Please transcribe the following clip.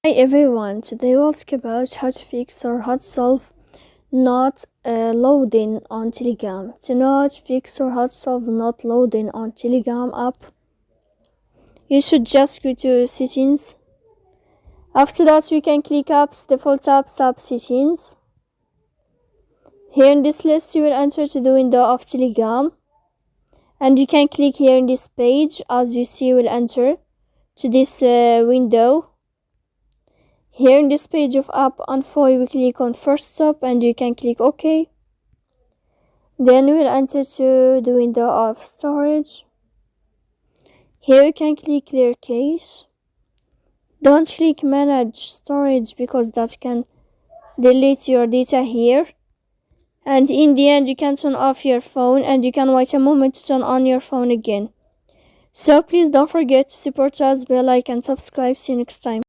Hi everyone, today we'll talk about how to fix or how to solve not loading on Telegram. To know how to fix or how to solve not loading on Telegram app, you should just go to settings. After that, you can click apps, default apps, app settings. Here in this list, you will enter to the window of Telegram. And you can click here in this page. As you see, you will enter to this window. Here in this page of app info, you will click on first stop and you can click OK. Then we will enter to the window of storage. Here you can click clear cache. Don't click manage storage because that can delete your data here. And in the end, you can turn off your phone and you can wait a moment to turn on your phone again. So please don't forget to support us, bell like and subscribe. See you next time.